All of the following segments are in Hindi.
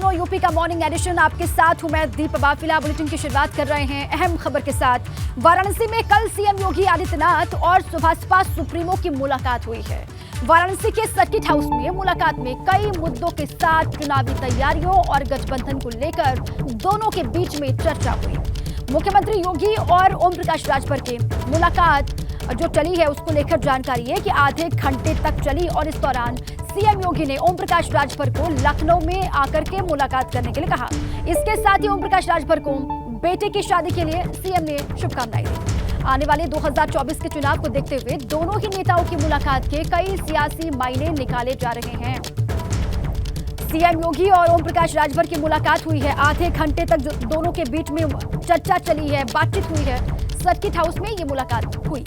सुनो यूपी का मॉर्निंग एडिशन। आपके साथ हूं मैं दीप बाफिला। बुलेटिन की शुरुआत कर रहे हैं अहम खबर के साथ। वाराणसी में कल सीएम योगी आदित्यनाथ और सुभाषपा सुप्रीमो की मुलाकात हुई है। वाराणसी के सर्किट हाउस में मुलाकात में कई मुद्दों के साथ चुनावी तैयारियों और गठबंधन को लेकर दोनों के बीच में चर्चा हुई। मुख्यमंत्री योगी और ओम प्रकाश राजभर की मुलाकात जो चली है उसको लेकर जानकारी है कि आधे घंटे तक चली और इस दौरान सीएम योगी ने ओम प्रकाश राजभर को लखनऊ में आकर के मुलाकात करने के लिए कहा। इसके साथ ही ओम प्रकाश राजभर को बेटे की शादी के लिए सीएम ने शुभकामनाएं दी। आने वाले 2024 के चुनाव को देखते हुए दोनों ही नेताओं की मुलाकात के कई सियासी मायने निकाले जा रहे हैं। सीएम योगी और ओम प्रकाश राजभर की मुलाकात हुई है। आधे घंटे तक दोनों के बीच में चर्चा चली है, बातचीत हुई है। सर्किट हाउस में ये मुलाकात हुई।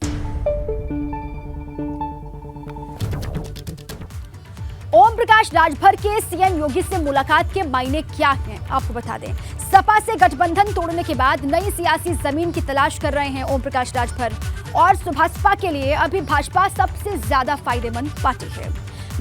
ओम प्रकाश राजभर के सीएम योगी से मुलाकात के मायने क्या हैं, आपको बता दें। सपा से गठबंधन तोड़ने के बाद नई सियासी जमीन की तलाश कर रहे हैं ओम प्रकाश राजभर और सुभाषपा के लिए अभी भाजपा सबसे ज्यादा फायदेमंद पार्टी है।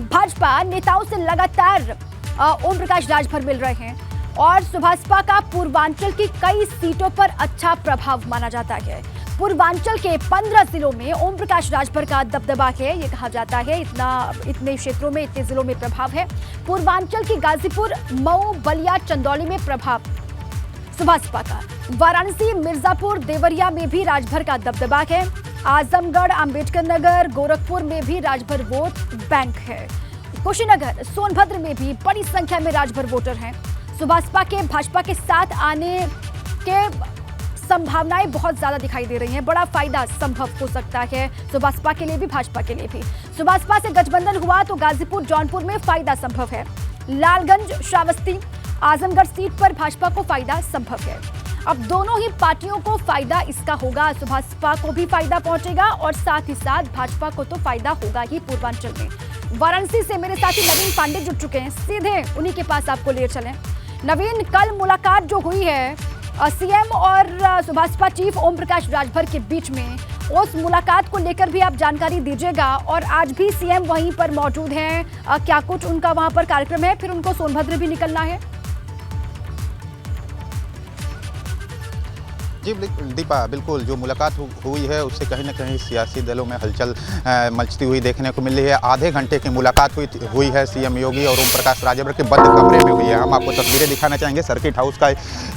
भाजपा नेताओं से लगातार ओम प्रकाश राजभर मिल रहे हैं और सुभाषपा का पूर्वांचल की कई सीटों पर अच्छा प्रभाव माना जाता है। पूर्वांचल के 15 जिलों में ओम प्रकाश राजभर का दबदबा है, ये कहा जाता है। इतने क्षेत्रों में, इतने जिलों में प्रभाव है। पूर्वांचल की गाजीपुर, मऊ, बलिया, चंदौली में प्रभाव सुभाषपा का। वाराणसी, मिर्जापुर, देवरिया में भी राजभर का दबदबा है। आजमगढ़, अंबेडकर नगर, गोरखपुर में भी राजभर वोट बैंक है। कुशीनगर, सोनभद्र में भी बड़ी संख्या में राजभर वोटर हैं। सुभाषपा के भाजपा के साथ आने के संभावनाएं बहुत ज्यादा दिखाई दे रही हैं। बड़ा फायदा संभव हो सकता है सुभाषपा के लिए भी, भाजपा के लिए भी। सुभाषपा से गठबंधन हुआ तो गाजीपुर, जौनपुर में फायदा संभव है। लालगंज, श्रावस्ती, आजमगढ़ सीट पर भाजपा को फायदा संभव है। अब दोनों ही पार्टियों को फायदा इसका होगा। सुभाषपा को भी फायदा पहुंचेगा और साथ ही साथ भाजपा को तो फायदा होगा ही पूर्वांचल में। वाराणसी से मेरे साथी नवीन पांडे जुड़ चुके हैं, सीधे उन्हीं के पास आपको ले चलें। नवीन, कल मुलाकात जो हुई है सीएम और सुभाषपा चीफ ओम प्रकाश राजभर के बीच में, उस मुलाकात को लेकर भी आप जानकारी दीजिएगा। और आज भी सीएम वहीं पर मौजूद हैं, क्या कुछ उनका वहां पर कार्यक्रम है, फिर उनको सोनभद्र भी निकलना है? जी दीपा, बिल्कुल जो मुलाकात हुई है उससे कहीं ना कहीं सियासी दलों में हलचल मचती हुई देखने को मिल रही है। आधे घंटे की मुलाकात हुई है सीएम योगी और ओम प्रकाश राजभर के बंद कमरे में हुई है। हम आपको तस्वीरें दिखाना चाहेंगे। सर्किट हाउस का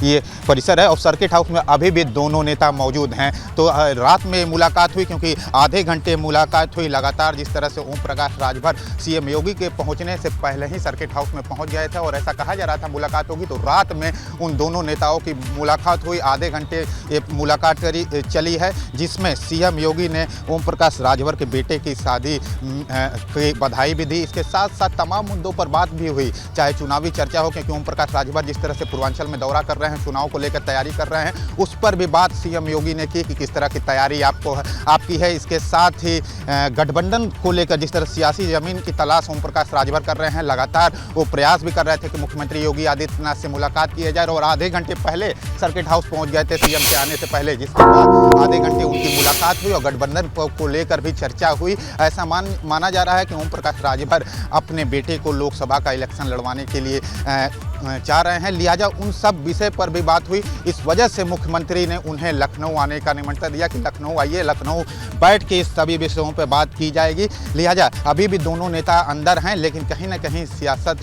ये परिसर है और सर्किट हाउस में अभी भी दोनों नेता मौजूद हैं। तो रात में मुलाकात हुई, क्योंकि आधे घंटे मुलाकात हुई लगातार। जिस तरह से ओम प्रकाश राजभर सीएम योगी के पहुँचने से पहले ही सर्किट हाउस में पहुँच गए थे और ऐसा कहा जा रहा था मुलाकात होगी, तो रात में उन दोनों नेताओं की मुलाकात हुई। आधे घंटे ये मुलाकात चली है, जिसमें सीएम योगी ने ओम प्रकाश राजभर के बेटे की शादी की बधाई भी दी। इसके साथ साथ तमाम मुद्दों पर बात भी हुई, चाहे चुनावी चर्चा हो, क्योंकि ओम प्रकाश राजभर जिस तरह से पूर्वांचल में दौरा कर रहे हैं, चुनाव को लेकर तैयारी कर रहे हैं, उस पर भी बात सीएम योगी ने की कि किस तरह की तैयारी आपकी है। इसके साथ ही गठबंधन को लेकर जिस तरह सियासी जमीन की तलाश ओम प्रकाश राजभर कर रहे हैं, लगातार वो प्रयास भी कर रहे थे कि मुख्यमंत्री योगी आदित्यनाथ से मुलाकात की जाए। और आधे घंटे पहले सर्किट हाउस पहुंच गए थे सीएम के आने से पहले, जिसके बाद आधे घंटे उनकी मुलाकात हुई और गठबंधन को लेकर भी चर्चा हुई। ऐसा माना जा रहा है कि ओम प्रकाश राजभर अपने बेटे को लोकसभा का इलेक्शन लड़वाने के लिए चाह रहे हैं, लिहाजा उन सब विषय पर भी बात हुई। इस वजह से मुख्यमंत्री ने उन्हें लखनऊ आने का निमंत्रण दिया कि लखनऊ आइए, लखनऊ बैठ के इस सभी विषयों पर बात की जाएगी। लिहाजा अभी भी दोनों नेता अंदर हैं, लेकिन कहीं ना कहीं सियासत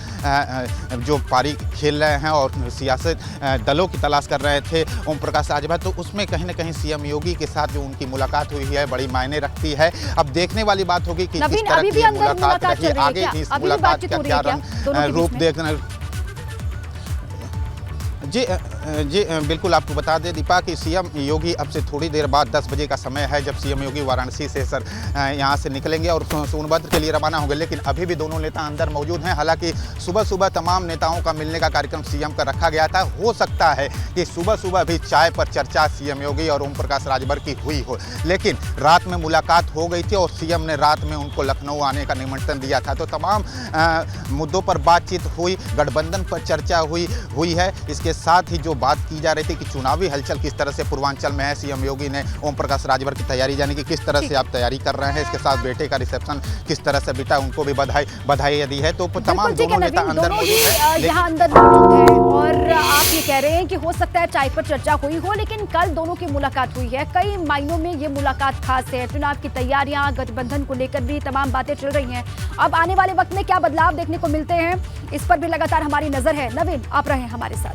जो पारी खेल रहे हैं और सियासत दलों की तलाश कर रहे थे ओम प्रकाश राजभर, तो उसमें कहीं ना कहीं सीएम योगी के साथ जो उनकी मुलाकात हुई है बड़ी मायने रखती है। अब देखने वाली बात होगी कि किस तरह की मुलाकात रही, आगे की इस मुलाकात का क्या रूप देखना। जी बिल्कुल, आपको बता दें दीपा कि सीएम योगी अब से थोड़ी देर बाद 10 बजे का समय है जब सीएम योगी वाराणसी से यहाँ से निकलेंगे और सोनभद्र के लिए रवाना होंगे। लेकिन अभी भी दोनों नेता अंदर मौजूद हैं। हालांकि सुबह सुबह तमाम नेताओं का मिलने का कार्यक्रम सीएम का रखा गया था। हो सकता है कि सुबह सुबह भी चाय पर चर्चा सीएम योगी और ओम प्रकाश राजभर की हुई हो, लेकिन रात में मुलाकात हो गई थी और सीएम ने रात में उनको लखनऊ आने का निमंत्रण दिया था। तो तमाम मुद्दों पर बातचीत हुई, गठबंधन पर चर्चा हुई है। इसके साथ ही जो बात की जा रही थी कि चुनावी हलचल किस तरह से पूर्वांचल में है, सीएम योगी ने ओम प्रकाश राजभर की तैयारी, यानी कि किस तरह से आप तैयारी कर रहे हैं, इसके साथ बेटे का रिसेप्शन किस तरह से बीता, उनको भी बधाई दी है। तो तमाम दोनों नेता अंदर मौजूद हैं, यहाँ अंदर मौजूद है और आप ये कह रहे हैं कि हो सकता है चाय पर चर्चा हुई हो, लेकिन कल दोनों की मुलाकात हुई है। कई मायनों में ये मुलाकात खास है। चुनाव की तैयारियां, गठबंधन को लेकर भी तमाम बातें चल रही हैं। अब आने वाले वक्त में क्या बदलाव देखने को मिलते हैं, इस पर भी लगातार हमारी नजर है। नवीन, आप रहे हमारे साथ।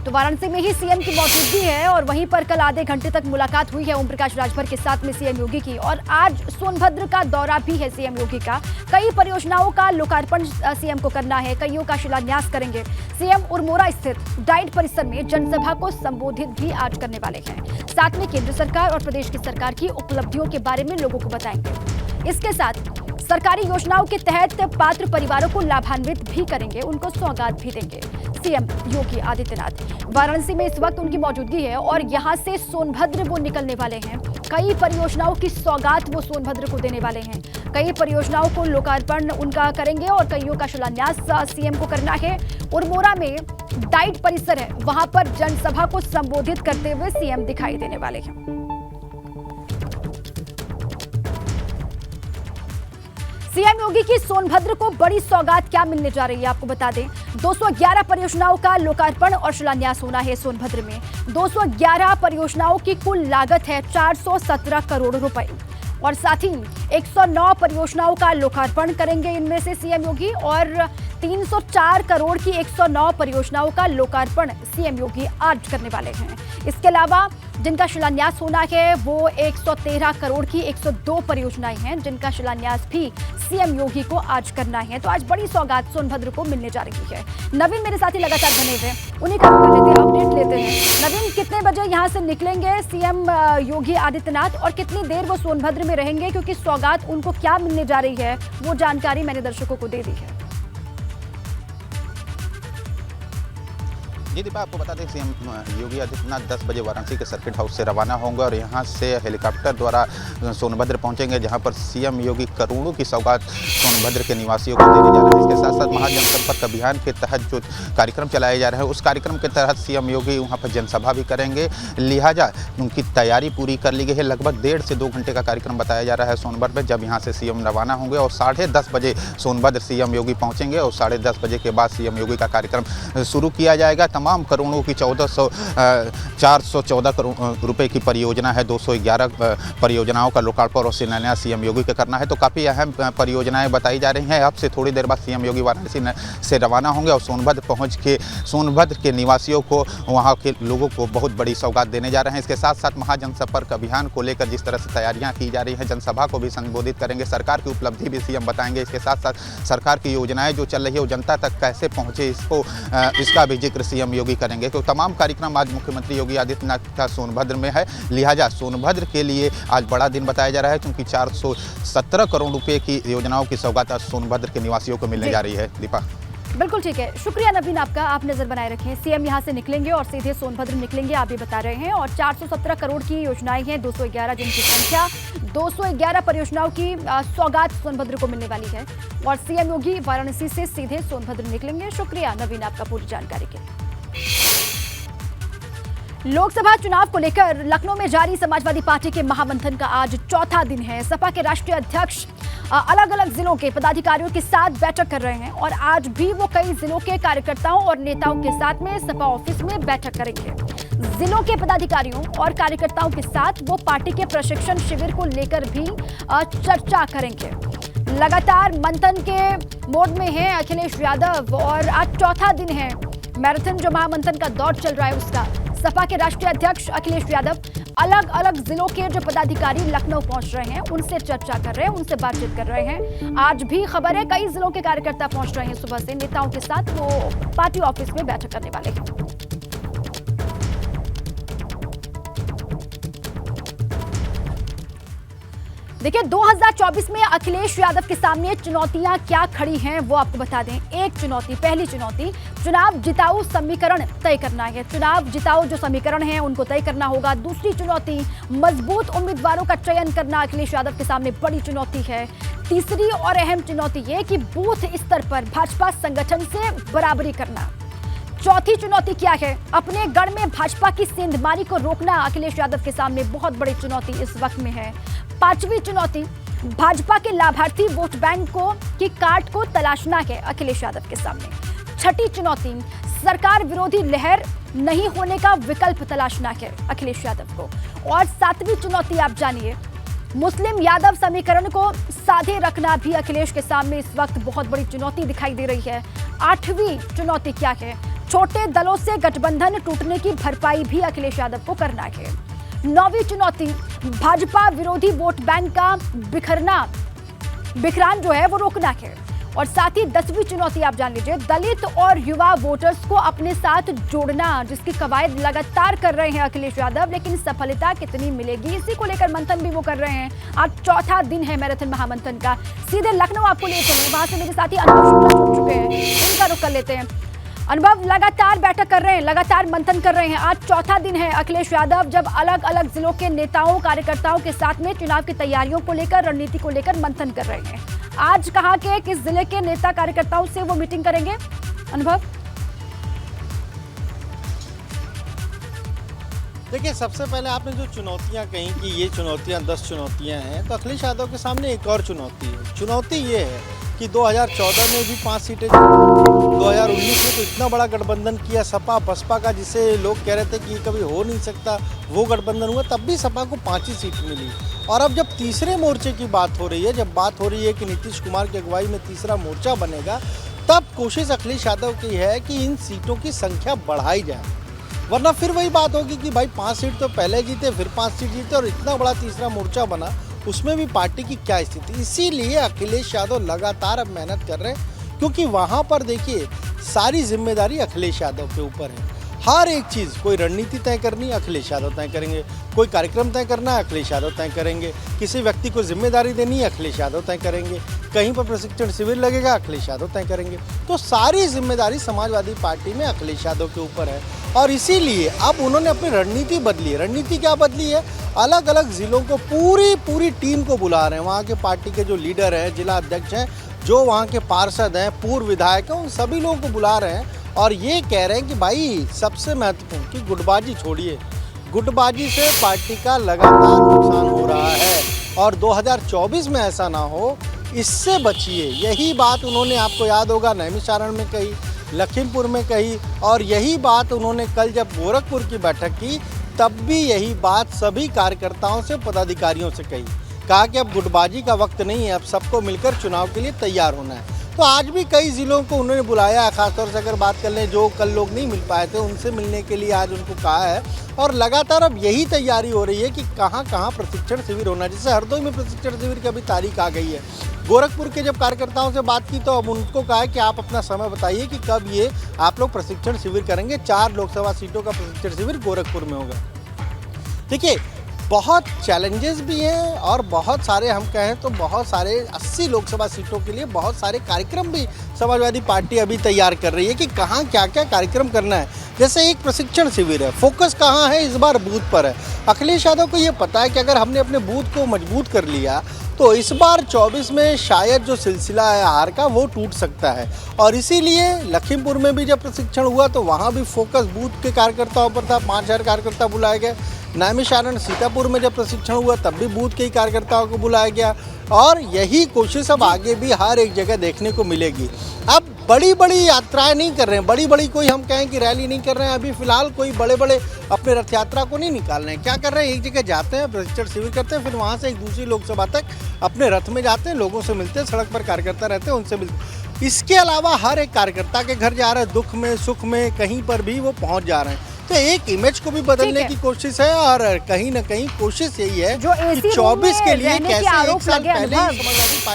तो वाराणसी में ही सीएम की मौजूदगी है और वहीं पर कल आधे घंटे तक मुलाकात हुई है ओम प्रकाश राजभर के साथ में सीएम योगी की, और आज सोनभद्र का दौरा भी है सीएम योगी का। कई परियोजनाओं का लोकार्पण सीएम को करना है, कईयों का शिलान्यास करेंगे। सीएम उरमोरा स्थित डाइट परिसर में जनसभा को संबोधित भी आज करने वाले हैं। साथ में केंद्र सरकार और प्रदेश की सरकार की उपलब्धियों के बारे में लोगों को बताएंगे। इसके साथ सरकारी योजनाओं के तहत पात्र परिवारों को लाभान्वित भी करेंगे, उनको सौगात भी देंगे सीएम योगी आदित्यनाथ। वाराणसी में इस वक्त उनकी मौजूदगी है और यहां से सोनभद्र वो निकलने वाले हैं। कई परियोजनाओं की सौगात वो सोनभद्र को देने वाले हैं। कई परियोजनाओं को लोकार्पण उनका करेंगे और कईयों का शिलान्यास सीएम को करना है। उरमोरा में डाइट परिसर है, वहां पर जनसभा को संबोधित करते हुए सीएम दिखाई देने वाले हैं। सीएम योगी की सोनभद्र को बड़ी सौगात क्या मिलने जा रही है, आपको बता दें। 211 परियोजनाओं का लोकार्पण और शिलान्यास होना है सोनभद्र में। 211 परियोजनाओं की कुल लागत है 417 करोड़ रुपए, और साथ ही 109 परियोजनाओं का लोकार्पण करेंगे इनमें से सीएम योगी, और 304 करोड़ की 109 परियोजनाओं का लोकार्पण सीएम योगी आज करने वाले हैं। इसके अलावा जिनका शिलान्यास होना है वो 113 करोड़ की 102 परियोजनाएं हैं, जिनका शिलान्यास भी सीएम योगी को आज करना है। तो आज बड़ी सौगात सोनभद्र को मिलने जा रही है। नवीन मेरे साथी लगातार बने हुए, उन्हीं का अपडेट लेते हैं। नवीन, कितने बजे यहाँ से निकलेंगे सीएम योगी आदित्यनाथ और कितनी देर वो सोनभद्र में रहेंगे, क्योंकि सौगात उनको क्या मिलने जा रही है वो जानकारी मैंने दर्शकों को दे दी है। जी दीपा, आपको बता दें सीएम योगी आदित्यनाथ 10 बजे वाराणसी के सर्किट हाउस से रवाना होंगे और यहां से हेलीकॉप्टर द्वारा सोनभद्र पहुंचेंगे, जहां पर सीएम योगी करोड़ों की सौगात सोनभद्र के निवासियों को देने जा रहे हैं। इसके साथ साथ महाजनसंपर्क अभियान के तहत जो कार्यक्रम चलाए जा रहे हैं, उस कार्यक्रम के तहत सीएम योगी वहाँ पर जनसभा भी करेंगे। लिहाजा उनकी तैयारी पूरी कर ली गई है। लगभग 1.5 से 2 घंटे का कार्यक्रम बताया जा रहा है सोनभद्र में, जब यहाँ से सीएम रवाना होंगे और 10:30 बजे सोनभद्र सीएम योगी पहुँचेंगे और 10:30 बजे के बाद सीएम योगी का कार्यक्रम शुरू किया जाएगा। तमाम करोड़ों की 414 करोड़ रुपए की परियोजना है। 211 परियोजनाओं का लोकार्पण और शिलान्यास सीएम योगी का करना है। तो काफ़ी अहम परियोजनाएं बताई जा रही हैं। अब से थोड़ी देर बाद सीएम योगी वाराणसी से रवाना होंगे और सोनभद्र पहुंच के सोनभद्र के निवासियों को, वहां के लोगों को बहुत बड़ी सौगात देने जा रहे हैं। इसके साथ साथ महाजनसंपर्क अभियान को लेकर जिस तरह से तैयारियां की जा रही हैं, जनसभा को भी संबोधित करेंगे। सरकार की उपलब्धि भी सीएम बताएंगे। इसके साथ साथ सरकार की योजनाएं जो चल रही है वो जनता तक कैसे पहुंचे, इसका भी जिक्र सीएम योगी करेंगे। तो तमाम कार्यक्रम आज मुख्यमंत्री योगी आदित्यनाथ का सोनभद्र में है। लिहाजा सोनभद्र के लिए आज बड़ा दिन बताया जा रहा है, क्योंकि 417 करोड़ रुपए की योजनाओं की सौगात आज सोनभद्र के निवासियों को मिलने जा रही है। दीपा, बिल्कुल ठीक है, शुक्रिया नवीन आपका। आप नजर बनाए रखें। सीएम यहां से निकलेंगे और सीधे सोनभद्र निकलेंगे, आप भी बता रहे हैं। और 417 करोड़ की योजनाएं हैं, 211 जिनकी संख्या, 211 परियोजनाओं की सौगात सोनभद्र को मिलने वाली है और सीएम योगी वाराणसी से सीधे सोनभद्र निकलेंगे। शुक्रिया नवीन आपका पूरी जानकारी के लिए। लोकसभा चुनाव को लेकर लखनऊ में जारी समाजवादी पार्टी के महामंथन का आज चौथा दिन है। सपा के राष्ट्रीय अध्यक्ष अलग अलग जिलों के पदाधिकारियों के साथ बैठक कर रहे हैं और आज भी वो कई जिलों के कार्यकर्ताओं और नेताओं के साथ में सपा ऑफिस में बैठक करेंगे। जिलों के पदाधिकारियों और कार्यकर्ताओं के साथ वो पार्टी के प्रशिक्षण शिविर को लेकर भी चर्चा करेंगे। लगातार मंथन के मोड में है अखिलेश यादव और आज चौथा दिन है मैराथन जो महामंथन का दौर चल रहा है उसका। सपा के राष्ट्रीय अध्यक्ष अखिलेश यादव अलग अलग जिलों के जो पदाधिकारी लखनऊ पहुंच रहे हैं, उनसे चर्चा कर रहे हैं, उनसे बातचीत कर रहे हैं। आज भी खबर है कई जिलों के कार्यकर्ता पहुंच रहे हैं सुबह से, नेताओं के साथ वो पार्टी ऑफिस में बैठक करने वाले हैं। देखिए 2024 में अखिलेश यादव के सामने चुनौतियां क्या खड़ी हैं वो आपको बता दें। एक चुनौती, पहली चुनौती चुनाव जिताऊ समीकरण तय करना है। चुनाव जिताऊ जो समीकरण है उनको तय करना होगा। दूसरी चुनौती मजबूत उम्मीदवारों का चयन करना अखिलेश यादव के सामने बड़ी चुनौती है। तीसरी और अहम चुनौती ये कि बूथ स्तर पर भाजपा संगठन से बराबरी करना। चौथी चुनौती क्या है? अपने गढ़ में भाजपा की सेंधमारी को रोकना अखिलेश यादव के सामने बहुत बड़ी चुनौती इस वक्त में है। पांचवी चुनौती भाजपा के लाभार्थी वोट बैंक की काट को तलाशना है अखिलेश यादव के सामने। छठी चुनौती सरकार विरोधी लहर नहीं होने का विकल्प तलाशना है अखिलेश यादव को। और सातवीं चुनौती आप जानिए, मुस्लिम यादव समीकरण को साधे रखना भी अखिलेश के सामने इस वक्त बहुत बड़ी चुनौती दिखाई दे रही है। आठवीं चुनौती क्या है? छोटे दलों से गठबंधन टूटने की भरपाई भी अखिलेश यादव को करना है। नौवीं चुनौती भाजपा विरोधी वोट बैंक का बिखरान जो है वो रोकना है। और साथ ही 10वीं चुनौती आप जान लीजिए, दलित और युवा वोटर्स को अपने साथ जोड़ना, जिसकी कवायद लगातार कर रहे हैं अखिलेश यादव, लेकिन सफलता कितनी मिलेगी इसी को लेकर मंथन भी वो कर रहे हैं। आज चौथा दिन है मैराथन महामंथन का। सीधे लखनऊ आपको ले चलेंगे, वहां से मेरे साथी अनुभव शुक्ला जुड़ चुके हैं, उनका रुख कर लेते हैं। अनुभव, लगातार बैठक कर रहे हैं, लगातार मंथन कर रहे हैं। आज चौथा दिन है अखिलेश यादव जब अलग अलग जिलों के नेताओं कार्यकर्ताओं के साथ में चुनाव की तैयारियों को लेकर, रणनीति को लेकर मंथन कर रहे हैं। आज कहां के किस जिले के नेता कार्यकर्ताओं से वो मीटिंग करेंगे? अनुभव, देखिए, सबसे पहले आपने जो चुनौतियां कही कि ये चुनौतियां 10 चुनौतियां हैं, तो अखिलेश यादव के सामने एक और चुनौती है। चुनौती ये है कि 2014 में भी 5 सीटें जीती, 2019 में तो इतना बड़ा गठबंधन किया सपा बसपा का, जिसे लोग कह रहे थे कि कभी हो नहीं सकता, वो गठबंधन हुआ, तब भी सपा को 5 ही सीट मिली। और अब जब तीसरे मोर्चे की बात हो रही है, जब बात हो रही है कि नीतीश कुमार की अगुवाई में तीसरा मोर्चा बनेगा, तब कोशिश अखिलेश यादव की है कि इन सीटों की संख्या बढ़ाई जाए, वरना फिर वही बात होगी कि भाई 5 सीट तो पहले जीते, फिर 5 सीट जीते और इतना बड़ा तीसरा मोर्चा बना, उसमें भी पार्टी की क्या स्थिति। इसीलिए अखिलेश यादव लगातार अब मेहनत कर रहे हैं, क्योंकि वहाँ पर देखिए सारी जिम्मेदारी अखिलेश यादव के ऊपर है। हर एक चीज़, कोई रणनीति तय करनी है अखिलेश यादव तय करेंगे, कोई कार्यक्रम तय करना है अखिलेश यादव तय करेंगे, किसी व्यक्ति को जिम्मेदारी देनी है अखिलेश यादव तय करेंगे, कहीं पर प्रशिक्षण शिविर लगेगा अखिलेश यादव तय करेंगे। तो सारी जिम्मेदारी समाजवादी पार्टी में अखिलेश यादव के ऊपर है। और इसीलिए अब उन्होंने अपनी रणनीति बदली है। रणनीति क्या बदली है? अलग अलग जिलों को पूरी टीम को बुला रहे हैं। वहाँ के पार्टी के जो लीडर हैं, जिला अध्यक्ष हैं, जो वहाँ के पार्षद हैं, पूर्व विधायक हैं, उन सभी लोगों को बुला रहे हैं और ये कह रहे हैं कि भाई सबसे महत्वपूर्ण कि गुटबाजी छोड़िए। गुटबाजी से पार्टी का लगातार नुकसान हो रहा है और 2024 में ऐसा ना हो, इससे बचिए। यही बात उन्होंने, आपको याद होगा, नैमिषारण्य में कही, लखीमपुर में कही, और यही बात उन्होंने कल जब गोरखपुर की बैठक की तब भी यही बात सभी कार्यकर्ताओं से, पदाधिकारियों से कही। कहा कि अब गुटबाजी का वक्त नहीं है, अब सबको मिलकर चुनाव के लिए तैयार होना है। तो आज भी कई जिलों को उन्होंने बुलाया, खासतौर से अगर बात कर लें जो कल लोग नहीं मिल पाए थे उनसे मिलने के लिए आज उनको कहा है। और लगातार अब यही तैयारी हो रही है कि कहाँ कहाँ प्रशिक्षण शिविर होना है। जैसे हरदोई में प्रशिक्षण शिविर की अभी तारीख आ गई है। गोरखपुर के जब कार्यकर्ताओं से बात की तो अब उनको कहा है कि आप अपना समय बताइए कि कब ये आप लोग प्रशिक्षण शिविर करेंगे। 4 लोकसभा सीटों का प्रशिक्षण शिविर गोरखपुर में होगा। देखिए, बहुत चैलेंजेस भी हैं और बहुत सारे, हम कहें तो बहुत सारे 80 लोकसभा सीटों के लिए बहुत सारे कार्यक्रम भी समाजवादी पार्टी अभी तैयार कर रही है कि कहाँ क्या क्या कार्यक्रम करना है। जैसे एक प्रशिक्षण शिविर है, फोकस कहाँ है? इस बार बूथ पर है। अखिलेश यादव को ये पता है कि अगर हमने अपने बूथ को मजबूत कर लिया तो इस बार 24 में शायद जो सिलसिला है हार का वो टूट सकता है। और इसीलिए लखीमपुर में भी जब प्रशिक्षण हुआ तो वहाँ भी फोकस बूथ के कार्यकर्ताओं पर था। 5000 कार्यकर्ता बुलाए गए। नैमिषारण्य सीतापुर में जब प्रशिक्षण हुआ तब भी बूथ के ही कार्यकर्ताओं को बुलाया गया। और यही कोशिश अब आगे भी हर एक जगह देखने को मिलेगी। अब बड़ी बड़ी यात्राएं नहीं कर रहे हैं, बड़ी बड़ी कोई हम कहें कि रैली नहीं कर रहे हैं। अभी फिलहाल कोई बड़े बड़े अपने रथ यात्रा को नहीं निकाल रहे हैं। क्या कर रहे हैं? एक जगह जाते हैं, प्रशिक्षण शिविर करते हैं, फिर वहाँ से एक दूसरी लोकसभा तक अपने रथ में जाते हैं, लोगों से मिलते हैं, सड़क पर कार्यकर्ता रहते हैं, उनसे मिलते हैं। इसके अलावा हर एक कार्यकर्ता के घर जा रहे हैं, दुख में सुख में कहीं पर भी वो पहुँच जा रहे हैं। तो एक इमेज को भी बदलने की कोशिश है और कहीं ना कहीं कोशिश यही है जो कि 24 के लिए कैसे एक साल पहले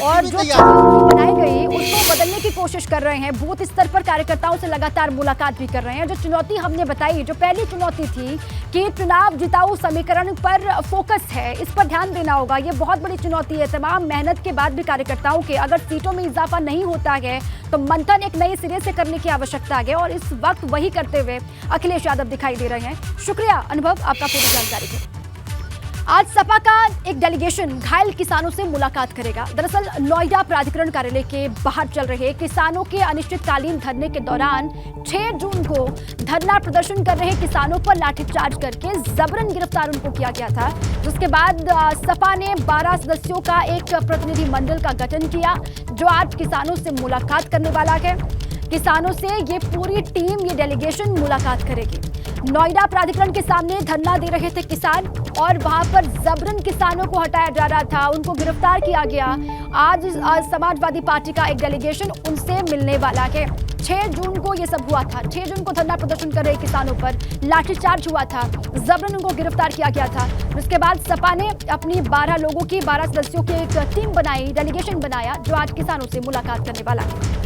और जो बनाई गई उसको बदलने की कोशिश कर रहे हैं। बूथ स्तर पर कार्यकर्ताओं से लगातार मुलाकात भी कर रहे हैं। जो चुनौती हमने बताई, जो पहली चुनौती थी कि चुनाव जिताऊ समीकरण पर फोकस है, इस पर ध्यान देना होगा। ये बहुत बड़ी चुनौती है। तमाम मेहनत के बाद भी कार्यकर्ताओं के अगर सीटों में इजाफा नहीं होता है तो मंथन एक नए सिरे से करने की आवश्यकता है और इस वक्त वही करते हुए अखिलेश यादव दिखाई दे रहे हैं। शुक्रिया अनुभव, आपका पूरी जानकारी के। आज सपा का एक डेलीगेशन घायल किसानों से मुलाकात करेगा। दरअसल नोएडा प्राधिकरण कार्यालय के बाहर चल रहे किसानों के अनिश्चितकालीन धरने के दौरान 6 जून को धरना प्रदर्शन कर रहे किसानों पर लाठीचार्ज करके जबरन गिरफ्तार उनको किया गया था। उसके बाद सपा ने 12 सदस्यों का एक प्रतिनिधि मंडल का गठन किया जो आज किसानों से मुलाकात करने वाला है। किसानों से ये पूरी टीम, ये डेलीगेशन मुलाकात करेगी। नोएडा प्राधिकरण के सामने धरना दे रहे थे किसान और वहां पर जबरन किसानों को हटाया जा रहा था, उनको गिरफ्तार किया गया। आज समाजवादी पार्टी का एक डेलीगेशन उनसे मिलने वाला है। 6 जून को ये सब हुआ था। 6 जून को धरना प्रदर्शन कर रहे किसानों पर लाठीचार्ज हुआ था, जबरन उनको गिरफ्तार किया गया था। उसके बाद सपा ने अपनी 12 लोगों की 12 सदस्यों की एक टीम बनाई, डेलीगेशन बनाया जो आज किसानों से मुलाकात करने वाला है।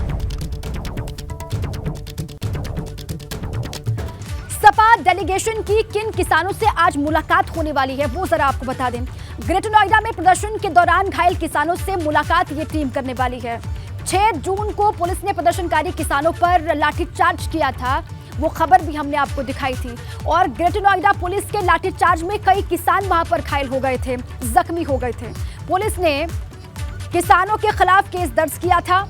सपा डेलीगेशन की किन किसानों से आज मुलाकात होने वाली है वो जरा आपको बता दें। ग्रेटर नोएडा में प्रदर्शन के दौरान घायल किसानों से मुलाकात ये टीम करने वाली है। 6 जून को पुलिस ने प्रदर्शनकारी किसानों पर लाठीचार्ज किया था, वो खबर भी हमने आपको दिखाई थी। और ग्रेटर नोएडा पुलिस के लाठीचार्ज में कई किसान वहां पर घायल हो गए थे, जख्मी हो गए थे। पुलिस ने किसानों के खिलाफ केस दर्ज किया था।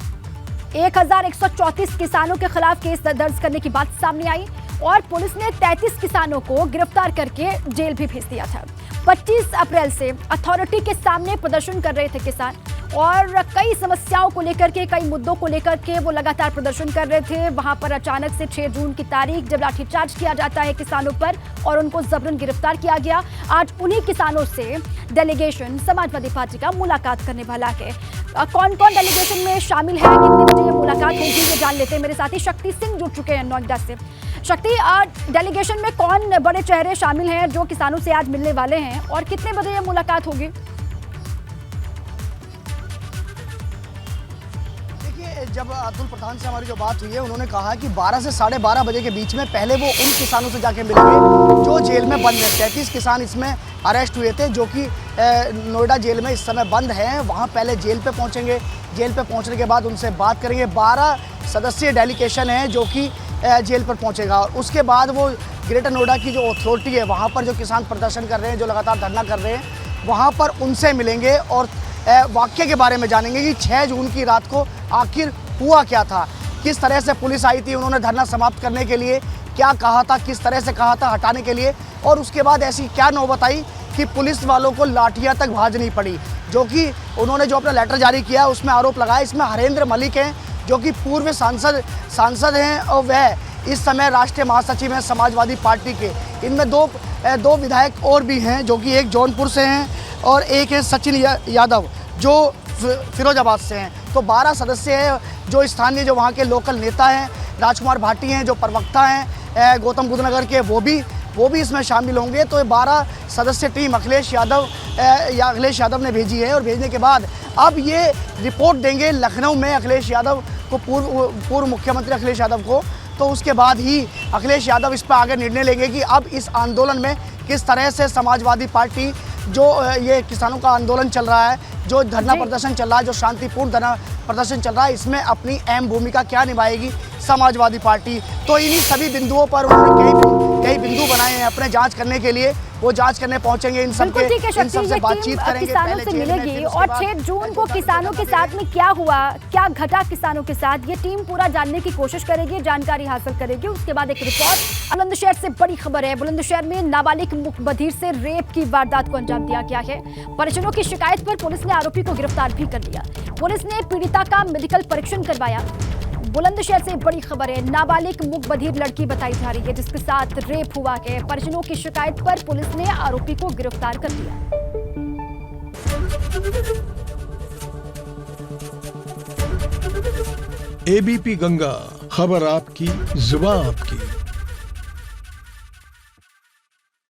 1134 किसानों के खिलाफ केस दर्ज करने की बात सामने आई और पुलिस ने 33 किसानों को गिरफ्तार करके जेल भी भेज दिया था। 25 अप्रैल से अथॉरिटी के सामने प्रदर्शन कर रहे थे किसान और कई समस्याओं को लेकर के, कई मुद्दों को लेकर के वो लगातार प्रदर्शन कर रहे थे। वहां पर अचानक से 6 जून की तारीख जब लाठीचार्ज किया जाता है किसानों पर और उनको जबरन गिरफ्तार किया गया। आज उन्हीं किसानों से डेलीगेशन समाजवादी पार्टी का मुलाकात करने वाला है। कौन कौन डेलीगेशन में शामिल है, कितने बजे ये मुलाकात होगी, ये जान लेते हैं। मेरे साथी शक्ति सिंह जुड़ चुके हैं नोएडा से। शक्ति, डेलीगेशन में कौन बड़े चेहरे शामिल हैं जो किसानों से आज मिलने वाले हैं और कितने बजे ये मुलाकात होगी? देखिए, जब अतुल प्रधान से हमारी जो बात हुई है, उन्होंने कहा कि 12 से 12:30 बजे के बीच में पहले वो उन किसानों से जाके मिलेंगे जो जेल में बंद है। 33 किसान इसमें अरेस्ट हुए थे जो कि नोएडा जेल में इस समय बंद हैं। वहाँ पहले जेल पे पहुँचेंगे, जेल पे पहुँचने के बाद उनसे बात करेंगे। 12 सदस्यीय डेलीगेशन है जो कि जेल पर पहुंचेगा और उसके बाद वो ग्रेटर नोएडा की जो अथॉरिटी है, वहाँ पर जो किसान प्रदर्शन कर रहे हैं, जो लगातार धरना कर रहे हैं, वहाँ पर उनसे मिलेंगे और वाक्य के बारे में जानेंगे कि 6 जून की रात को आखिर हुआ क्या था, किस तरह से पुलिस आई थी, उन्होंने धरना समाप्त करने के लिए क्या कहा था, किस तरह से कहा था हटाने के लिए, और उसके बाद ऐसी क्या नौबत आई कि पुलिस वालों को लाठियाँ तक भाजनी पड़ी। जो कि उन्होंने जो अपना लेटर जारी किया उसमें आरोप लगाया। इसमें हरेंद्र मलिक हैं जो कि पूर्व सांसद हैं और वह इस समय राष्ट्रीय महासचिव हैं समाजवादी पार्टी के। इनमें दो विधायक और भी हैं जो कि एक जौनपुर से हैं और एक है सचिन यादव जो फिरोजाबाद से हैं। तो 12 सदस्य हैं जो स्थानीय, जो वहाँ के लोकल नेता हैं। राजकुमार भाटी हैं जो प्रवक्ता हैं गौतम बुद्ध नगर के, वो भी इसमें शामिल होंगे। तो 12 सदस्य टीम अखिलेश यादव ने भेजी है और भेजने के बाद अब ये रिपोर्ट देंगे लखनऊ में अखिलेश यादव को, पूर्व मुख्यमंत्री अखिलेश यादव को। तो उसके बाद ही अखिलेश यादव इस पर आगे निर्णय लेंगे कि अब इस आंदोलन में किस तरह से समाजवादी पार्टी, जो ये किसानों का आंदोलन चल रहा है, जो धरना प्रदर्शन चल रहा है, जो शांतिपूर्ण धरना प्रदर्शन चल रहा है, इसमें अपनी अहम भूमिका क्या निभाएगी समाजवादी पार्टी। तो इन्हीं सभी बिंदुओं पर उन्होंने कई बिंदु बनाए हैं अपने जांच करने के लिए। वो जांच करने पहुंचेंगे, इन सब से बातचीत करेंगे, किसानों से मिलेगी। और 6 जून को किसानों के साथ में क्या हुआ, क्या घटा किसानों के साथ, ये टीम पूरा जानने की कोशिश करेगी, जानकारी हासिल करेगी। उसके बाद एक रिपोर्ट। बुलंदशहर से बड़ी खबर है। बुलंदशहर में नाबालिग बधिर से रेप की वारदात को अंजाम दिया गया है। परिजनों की शिकायत पर पुलिस ने आरोपी को गिरफ्तार भी कर लिया। पुलिस ने पीड़िता का मेडिकल परीक्षण करवाया। बुलंदशहर से बड़ी खबर है। नाबालिग मूक बधिर लड़की बताई जा रही है जिसके साथ रेप हुआ है। परिजनों की शिकायत पर पुलिस ने आरोपी को गिरफ्तार कर लिया। एबीपी गंगा, खबर आपकी, जुबान आपकी।